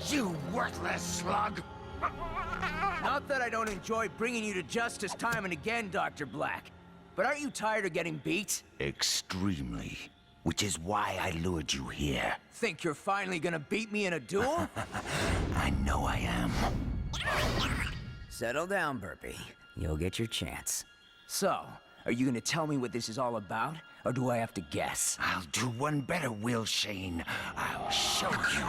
You worthless slug! Not that I don't enjoy bringing you to justice time and again, Dr. Blakk. But aren't you tired of getting beat? Extremely. Which is why I lured you here. Think you're finally gonna beat me in a duel? I know I am. Settle down, Burpee. You'll get your chance. So, are you gonna tell me what this is all about? Or do I have to guess? I'll do one better, Will Shane. I'll show you.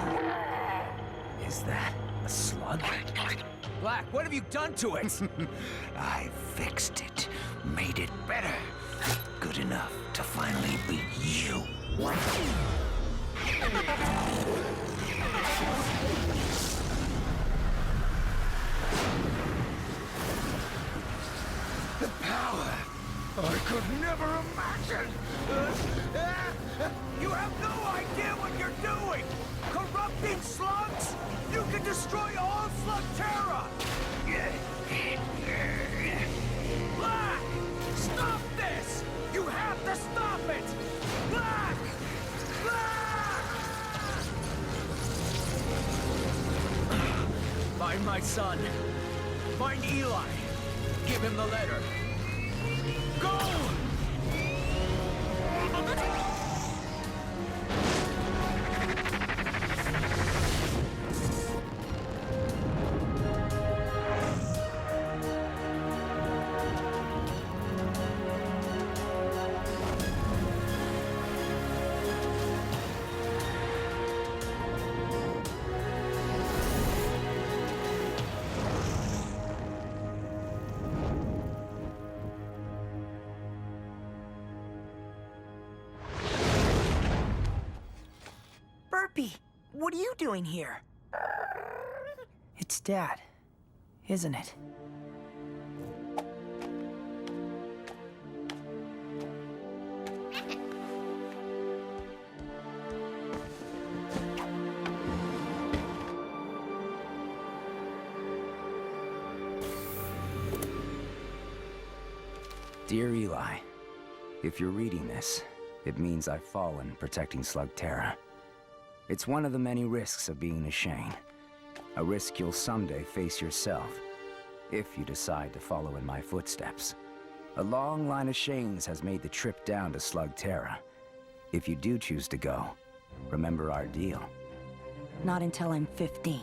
Is that a slug? Blakk, what have you done to it? I fixed it. Made it better. Good enough to finally beat you. The power I could never imagine. You have no idea what you're doing! Corrupting slugs? You can destroy all Slugterra! Blakk! Stop this! You have to stop it! Blakk! Blakk! Find my son. Find Eli. Give him the letter. Go! Burpee, what are you doing here? It's Dad, isn't it? Dear Eli, if you're reading this, it means I've fallen protecting Slugterra. It's one of the many risks of being a Shane. A risk you'll someday face yourself, if you decide to follow in my footsteps. A long line of Shanes has made the trip down to Slugterra. If you do choose to go, remember our deal. Not until I'm 15.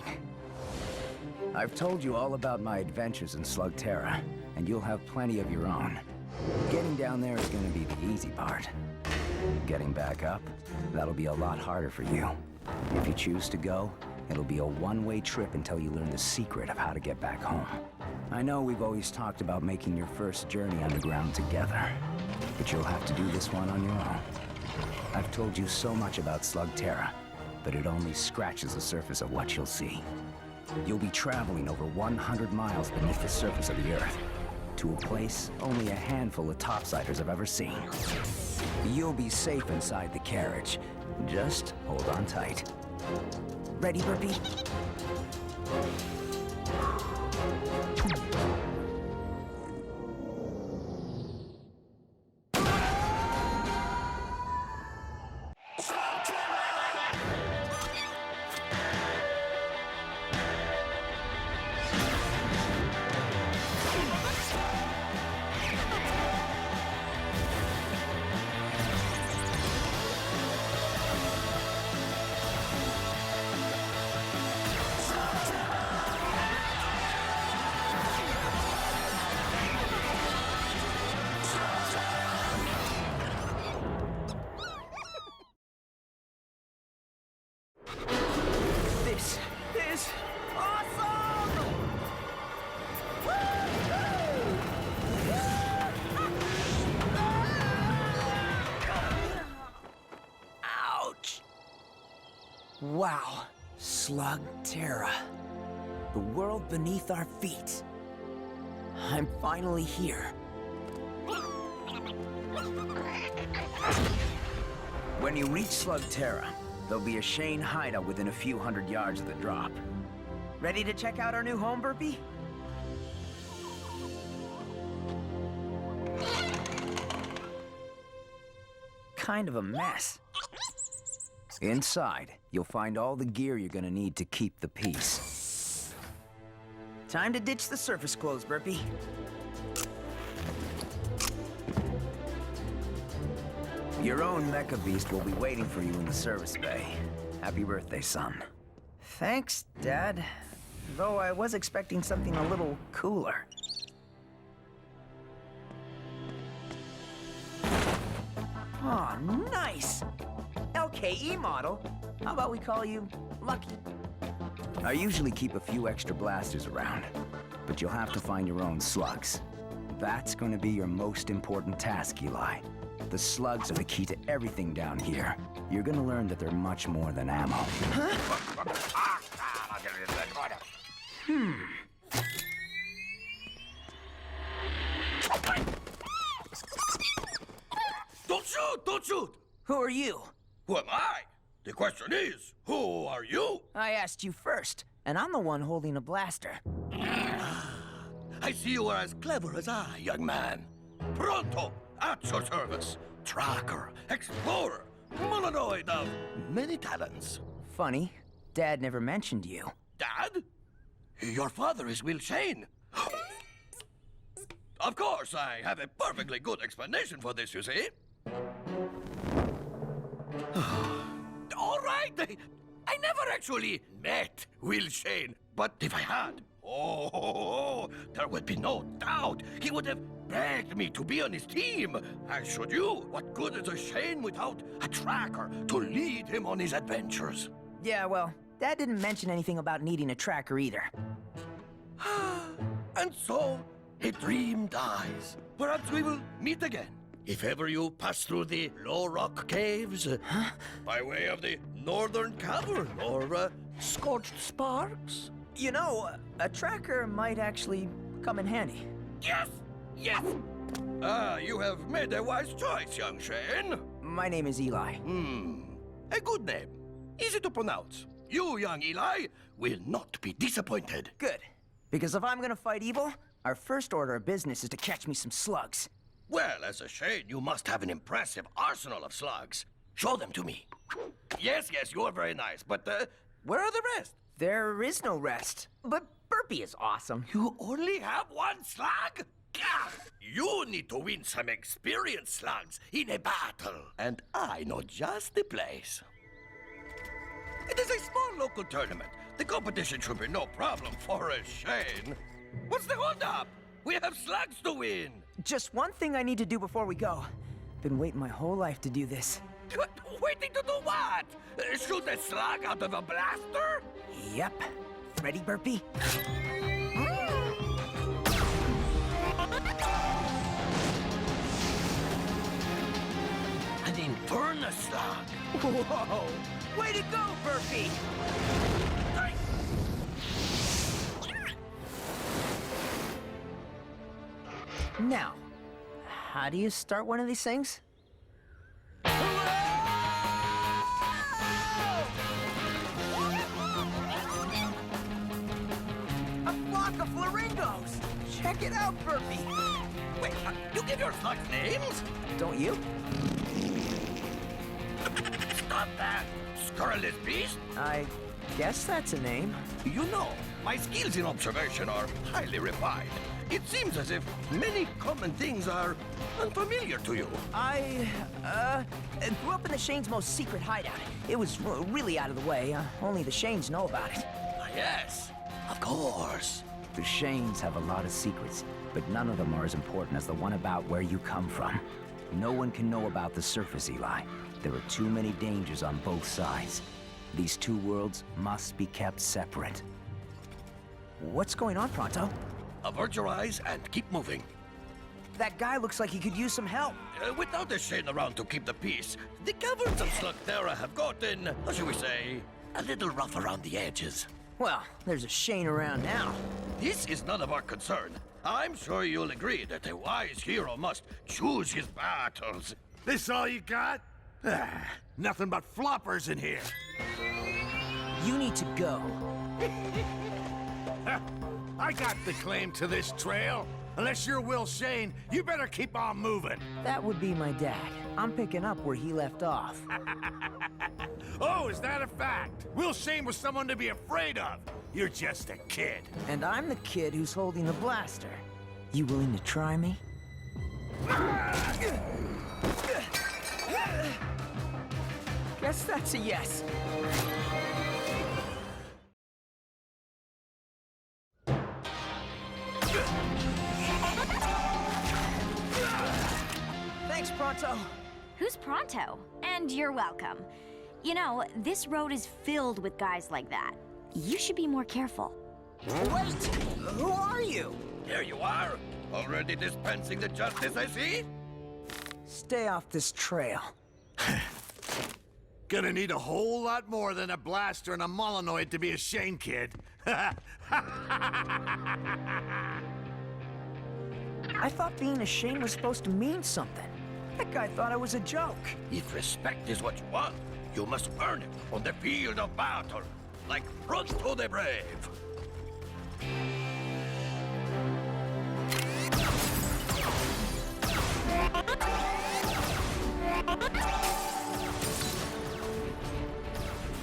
I've told you all about my adventures in Slugterra, and you'll have plenty of your own. Getting down there is going to be the easy part. Getting back up, that'll be a lot harder for you. If you choose to go, it'll be a one-way trip until you learn the secret of how to get back home. I know we've always talked about making your first journey underground together, but you'll have to do this one on your own. I've told you so much about Slugterra, but it only scratches the surface of what you'll see. You'll be traveling over 100 miles beneath the surface of the Earth, to a place only a handful of topsiders have ever seen. You'll be safe inside the carriage. Just hold on tight. Ready, Burpee? This is awesome! Ouch! Wow, Slugterra. The world beneath our feet. I'm finally here. When you reach Slugterra, there'll be a Shane hideout within a few hundred yards of the drop. Ready to check out our new home, Burpee? Kind of a mess. Inside, you'll find all the gear you're gonna need to keep the peace. Time to ditch the surface clothes, Burpee. Your own mecha beast will be waiting for you in the service bay. Happy birthday, son. Thanks, Dad. Though I was expecting something a little cooler. Oh, nice! LKE model. How about we call you Lucky? I usually keep a few extra blasters around, but you'll have to find your own slugs. That's going to be your most important task, Eli. The slugs are the key to everything down here. You're gonna learn that they're much more than ammo. Don't shoot! Don't shoot! Who are you? Who am I? The question is, who are you? I asked you first, and I'm the one holding a blaster. I see you are as clever as I, young man. Pronto, at your service. Tracker, explorer, mononoid of many talents. Funny, Dad never mentioned you. Dad? Your father is Eli Shane. Of course, I have a perfectly good explanation for this, you see. All right, I never actually met Eli Shane, but if I had, there would be no doubt he would have begged me to be on his team. As should you. What good is a Shane without a tracker to lead him on his adventures? Yeah, well, Dad didn't mention anything about needing a tracker either. And so, a dream dies. Perhaps we will meet again. If ever you pass through the low rock caves, by way of the northern cavern, or scorched sparks. You know, a tracker might actually come in handy. Yes! Yes! You have made a wise choice, young Shane. My name is Eli. A good name. Easy to pronounce. You, young Eli, will not be disappointed. Good. Because if I'm gonna fight evil, our first order of business is to catch me some slugs. Well, as a Shane, you must have an impressive arsenal of slugs. Show them to me. Yes, you are very nice, but where are the rest? There is no rest. But Burpee is awesome. You only have one slug? Gah! You need to win some experienced slugs in a battle. And I know just the place. It is a small local tournament. The competition should be no problem for a Shane. What's the holdup? We have slugs to win. Just one thing I need to do before we go. Been waiting my whole life to do this. Waiting to do what? Shoot a slug out of a blaster? Yep. Ready, Burpee? An infernal slug. Whoa! Way to go, Burpee! Now, how do you start one of these things? A flock of flamingos! Check it out, Burpee! Wait, you give your slugs names? Don't you? Stop that, scurrilous beast! I guess that's a name. You know, my skills in observation are highly refined. It seems as if many common things are unfamiliar to you. I grew up in the Shane's most secret hideout. It was really out of the way. Only the Shanes know about it. Yes, of course. The Shanes have a lot of secrets, but none of them are as important as the one about where you come from. No one can know about the surface, Eli. There are too many dangers on both sides. These two worlds must be kept separate. What's going on, Pronto? Avert your eyes and keep moving. That guy looks like he could use some help. Without a Shane around to keep the peace, the caverns of Slugterra have gotten, how shall we say, a little rough around the edges. Well, there's a Shane around now. This is none of our concern. I'm sure you'll agree that a wise hero must choose his battles. This all you got? Nothing but floppers in here. You need to go. I got the claim to this trail. Unless you're Will Shane, you better keep on moving. That would be my dad. I'm picking up where he left off. Oh, is that a fact? Will Shane was someone to be afraid of. You're just a kid. And I'm the kid who's holding the blaster. You willing to try me? Guess that's a yes. Thanks, Pronto. Who's Pronto? And you're welcome. You know, this road is filled with guys like that. You should be more careful. Wait! Who are you? Here you are, already dispensing the justice I see. Stay off this trail. Gonna need a whole lot more than a blaster and a Molinoid to be a Shane kid. I thought being a Shane was supposed to mean something. That guy thought I was a joke. If respect is what you want, you must earn it on the field of battle, like Pronto the Brave.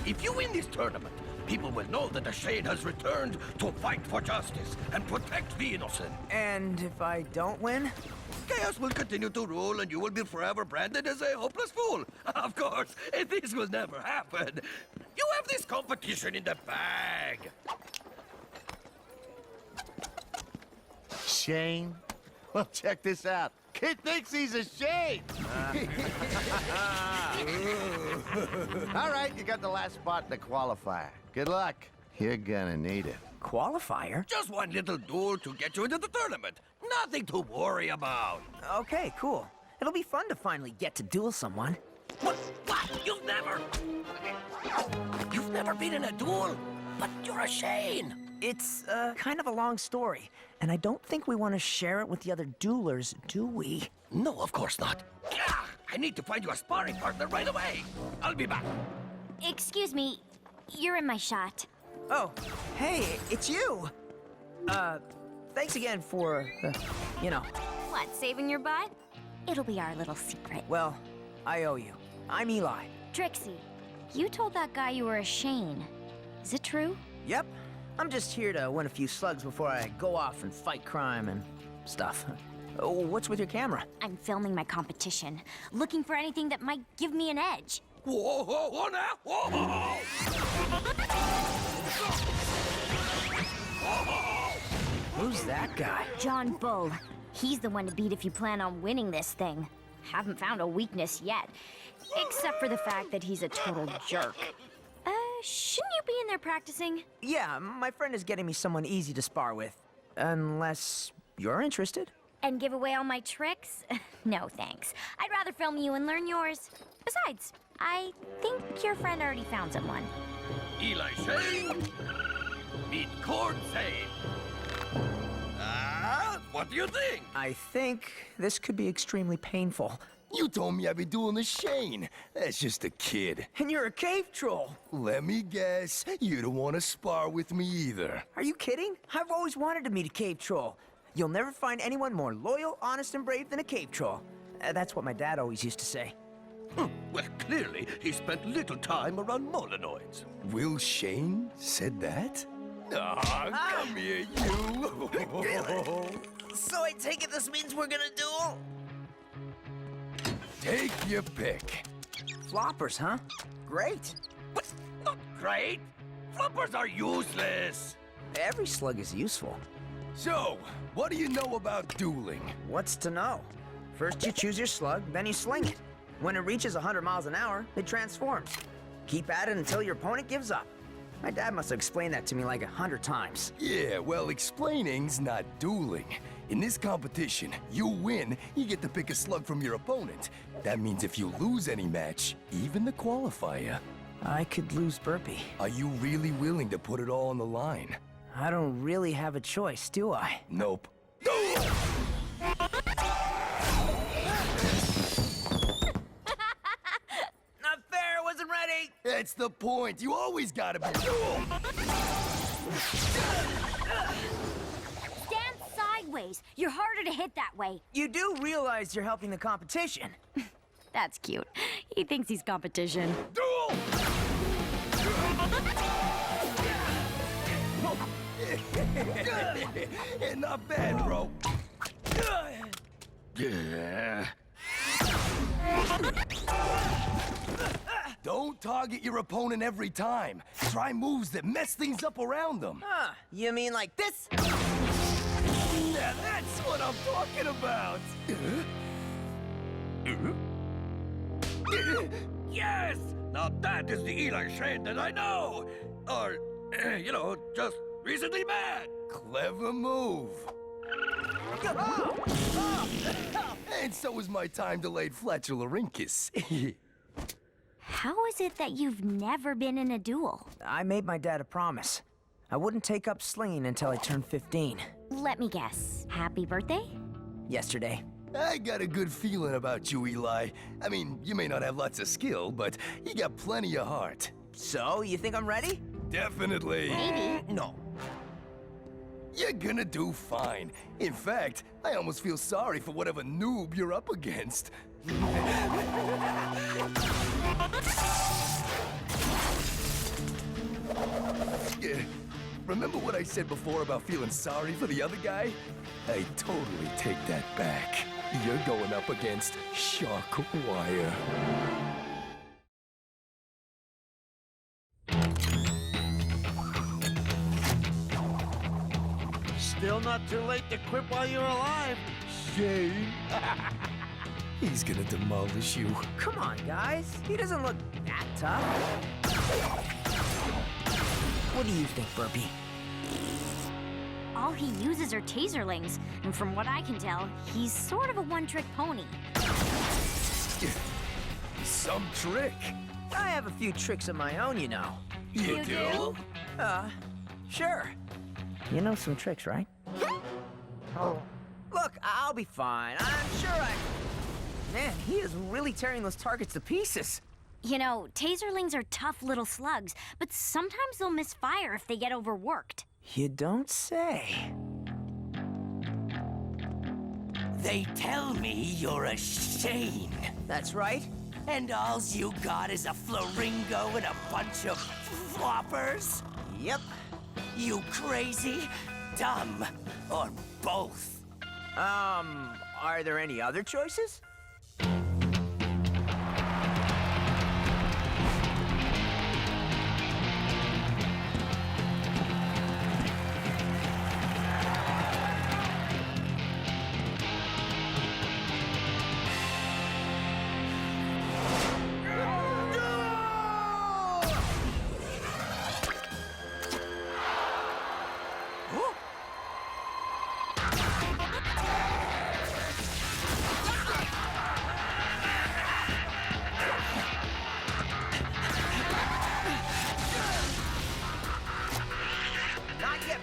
If you win this tournament, people will know that the Shane has returned to fight for justice and protect the innocent. And if I don't win? Chaos will continue to rule and you will be forever branded as a hopeless fool. Of course, this will never happen. You have this competition in the bag. Shane? Well, check this out. Kid thinks he's a Shane. All right, you got the last spot in the qualifier. Good luck. You're gonna need it. Qualifier? Just one little duel to get you into the tournament. Nothing to worry about. Okay, cool. It'll be fun to finally get to duel someone. What? You've never been in a duel? But you're a Shane. It's, kind of a long story, and I don't think we want to share it with the other duelers, do we? No, of course not. I need to find you a sparring partner right away. I'll be back. Excuse me, you're in my shot. Oh, hey, it's you! Thanks again for, you know. What, saving your butt? It'll be our little secret. Well, I owe you. I'm Eli. Trixie, you told that guy you were a Shane. Is it true? Yep. I'm just here to win a few slugs before I go off and fight crime and stuff. Oh, what's with your camera? I'm filming my competition, looking for anything that might give me an edge. Whoa, whoa, whoa, now! Whoa! Who's that guy? John Bull. He's the one to beat if you plan on winning this thing. Haven't found a weakness yet, except for the fact that he's a total jerk. Shouldn't you be in there practicing? Yeah, my friend is getting me someone easy to spar with. Unless you're interested. And give away all my tricks? No, thanks. I'd rather film you and learn yours. Besides, I think your friend already found someone. Eli Shane, meet Cord Zane. What do you think? I think this could be extremely painful. You told me I'd be dueling a Shane. That's just a kid. And you're a cave troll. Let me guess, you don't want to spar with me either. Are you kidding? I've always wanted to meet a cave troll. You'll never find anyone more loyal, honest, and brave than a cave troll. That's what my dad always used to say. Well, clearly, he spent little time around Molinoids. Will Shane said that? Come here, you. So I take it this means we're gonna duel? Take your pick. Floppers, huh? Great. But not great. Floppers are useless. Every slug is useful. So, what do you know about dueling? What's to know? First you choose your slug, then you sling it. When it reaches 100 miles an hour, it transforms. Keep at it until your opponent gives up. My dad must have explained that to me like 100 times. Yeah, well, explaining's not dueling. In this competition, you win, you get to pick a slug from your opponent. That means if you lose any match, even the qualifier. I could lose Burpee. Are you really willing to put it all on the line? I don't really have a choice, do I? Nope. Not fair! Wait! That's the point. You always gotta be. Stand sideways. You're harder to hit that way. You do realize you're helping the competition. That's cute. He thinks he's competition. Duel! Not bad, bro. Don't target your opponent every time. Try moves that mess things up around them. Huh, you mean like this? Yeah, that's what I'm talking about. Yes! Now that is the Eli Shane that I know! Or, just recently met! Clever move. And so is my time-delayed flatularincus. How is it that you've never been in a duel? I made my dad a promise. I wouldn't take up slinging until I turned 15. Let me guess. Happy birthday? Yesterday. I got a good feeling about you, Eli. I mean, you may not have lots of skill, but you got plenty of heart. So, you think I'm ready? Definitely. Maybe. No. You're gonna do fine. In fact, I almost feel sorry for whatever noob you're up against. Remember what I said before about feeling sorry for the other guy? I totally take that back. You're going up against Shark Wire. Still not too late to quit while you're alive. Shane. He's gonna demolish you. Come on, guys. He doesn't look that tough. What do you think, Burpee? All he uses are taserlings, and from what I can tell, he's sort of a one-trick pony. Some trick. I have a few tricks of my own, you know. You do? Sure. You know some tricks, right? Look, I'll be fine. I'm sure I... Man, he is really tearing those targets to pieces. You know, taserlings are tough little slugs, but sometimes they'll misfire if they get overworked. You don't say. They tell me you're a Shane. That's right. And all you got is a flamingo and a bunch of floppers? Yep. You crazy, dumb, or both? Are there any other choices?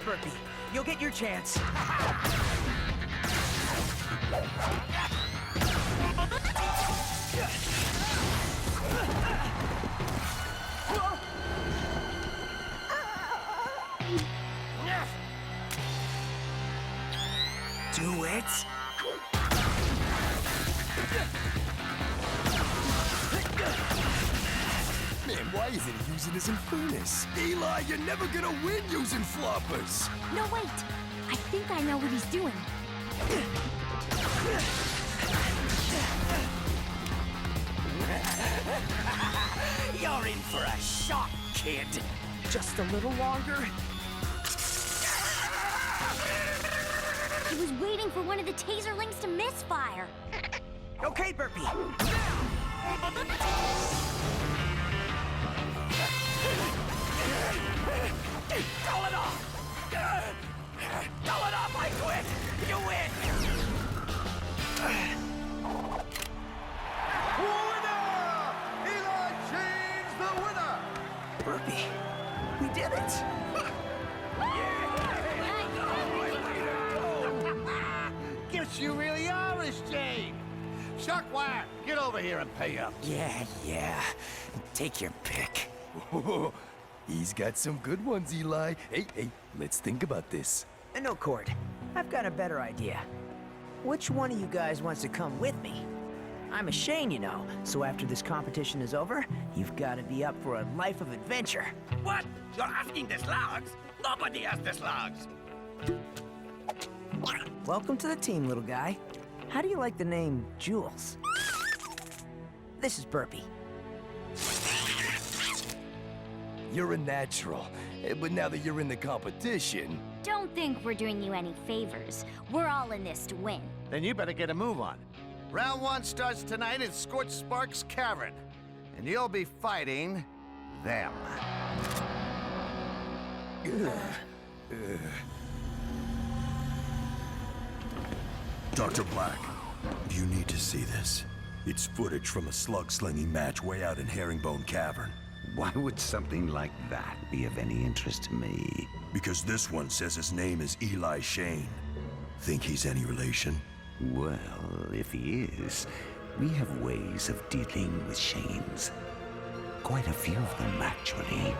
Burpee. You'll get your chance. Do it. Man, why isn't he using his Infernus? Eli, you're never gonna win using floppers! No, wait. I think I know what he's doing. You're in for a shock, kid. Just a little longer. He was waiting for one of the taserlings to misfire. Okay, Burpee. Throw it off! Throw it off, I quit! You win! Winner! Eli Shane's the winner! Burpee, we did it. Guess you really are a Shane. Shockwire, get over here and pay up. Yeah. Take your pick. He's got some good ones, Eli. Hey, let's think about this. No, Cord. I've got a better idea. Which one of you guys wants to come with me? I'm a Shane, you know, so after this competition is over, you've got to be up for a life of adventure. What? You're asking the slugs? Nobody has the slugs. Welcome to the team, little guy. How do you like the name Jules? This is Burpee. You're a natural. But now that you're in the competition... Don't think we're doing you any favors. We're all in this to win. Then you better get a move on. Round 1 starts tonight in Scorched Spark's cavern. And you'll be fighting... them. Dr. Blakk, you need to see this. It's footage from a slug-slinging match way out in Herringbone Cavern. Why would something like that be of any interest to me? Because this one says his name is Eli Shane. Think he's any relation? Well, if he is, we have ways of dealing with Shanes. Quite a few of them, actually.